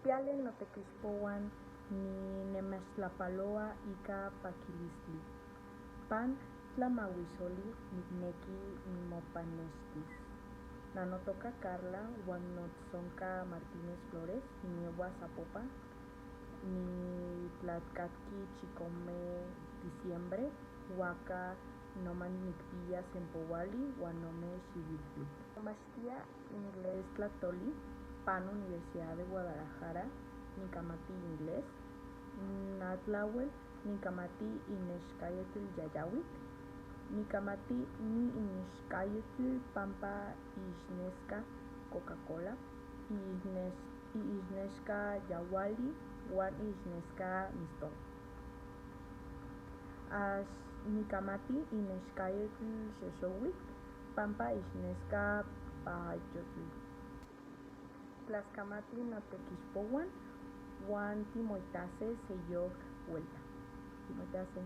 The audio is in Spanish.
Piale no tequixpohuan ni nemechtlapaloa ika pakilistli. Pan tlamahuixoli nikneki nimopanextis. Nanotoka Carla uan notzonka Martínez Flores, ninieua Zapopan, nitlatkatki chikome diciembre, uaka noman nikpiya sempouali uan nome xiuiltli. Nomachtia inglés tlatoli, pan Universidad de Guadalajara, nikamati inglés, natlauel nikamati inexcayotl yayauitl, nikamati ni inexcayotl pampa ixnesca Coca-Cola, ixnesca yauali uan ixnesca miston. Nikamati inexcayotl xoxouitl pampa ixnesca pahayotl. Tlaskamati notequixpouan uan timoitase seyoc vuelta. Timoitase.